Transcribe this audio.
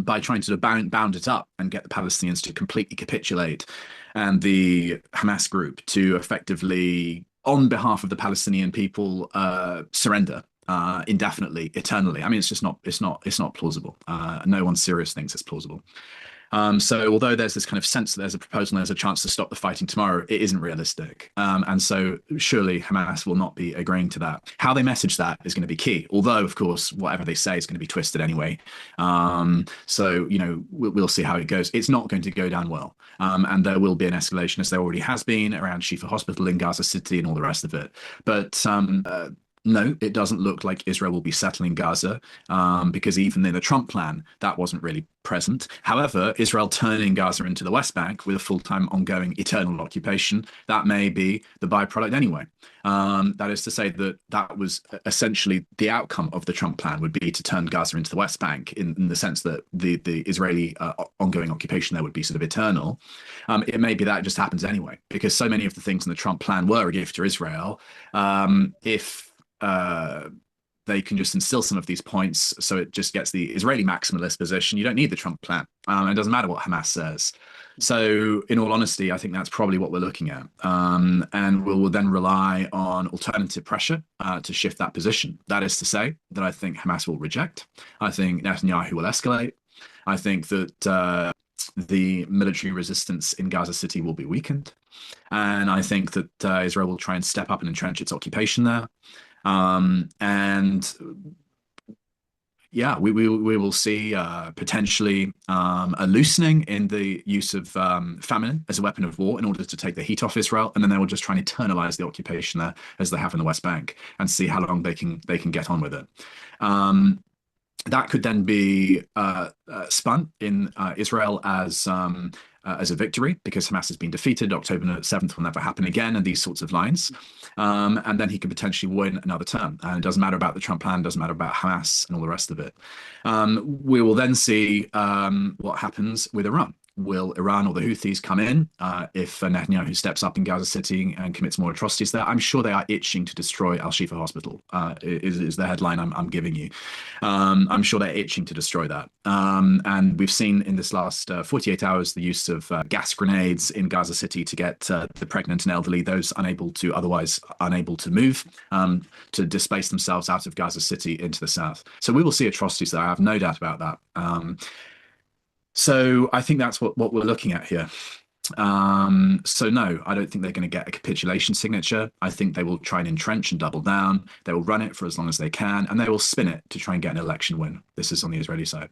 by trying to bound it up and get the Palestinians to completely capitulate and the Hamas group to effectively, on behalf of the Palestinian people, surrender indefinitely, eternally. I mean, it's not plausible. No one serious thinks it's plausible. So although there's this kind of sense that there's a proposal and there's a chance to stop the fighting tomorrow, it isn't realistic. And so surely Hamas will not be agreeing to that. How they message that is going to be key. Although, of course, whatever they say is going to be twisted anyway. So, we'll see how it goes. It's not going to go down well. And there will be an escalation, as there already has been, around Al-Shifa Hospital in Gaza City and all the rest of it. But no, it doesn't look like Israel will be settling Gaza, because even in the Trump plan, that wasn't really present. However, Israel turning Gaza into the West Bank with a full-time ongoing eternal occupation, that may be the byproduct anyway. That is to say that was essentially the outcome of the Trump plan, would be to turn Gaza into the West Bank, in the sense that the Israeli ongoing occupation there would be sort of eternal. It may be that it just happens anyway, because so many of the things in the Trump plan were a gift to Israel. If they can just instill some of these points, so it just gets the Israeli maximalist position. You don't need the Trump plan. It doesn't matter what Hamas says. So, in all honesty, I think that's probably what we're looking at. And we'll then rely on alternative pressure to shift that position. That is to say that I think Hamas will reject. I think Netanyahu will escalate. I think that the military resistance in Gaza City will be weakened. And I think that Israel will try and step up and entrench its occupation there. And yeah, we will see potentially a loosening in the use of famine as a weapon of war in order to take the heat off Israel, and then they will just try and internalize the occupation there, as they have in the West Bank, and see how long they can get on with it. That could then be spun in Israel as a victory, because Hamas has been defeated. October 7th will never happen again, and these sorts of lines. And then he could potentially win another term. And it doesn't matter about the Trump plan, doesn't matter about Hamas and all the rest of it. We will then see what happens with Iran. Will Iran or the Houthis come in if Netanyahu steps up in Gaza City and commits more atrocities there? I'm sure they are itching to destroy Al-Shifa Hospital, is the headline I'm giving you. I'm sure they're itching to destroy that. And we've seen in this last 48 hours the use of gas grenades in Gaza City to get the pregnant and elderly, those otherwise unable to move, to displace themselves out of Gaza City into the south. So we will see atrocities there. I have no doubt about that. So I think that's what we're looking at here. So no, I don't think they're going to get a capitulation signature. I think they will try and entrench and double down. They will run it for as long as they can, and they will spin it to try and get an election win. This is on the Israeli side.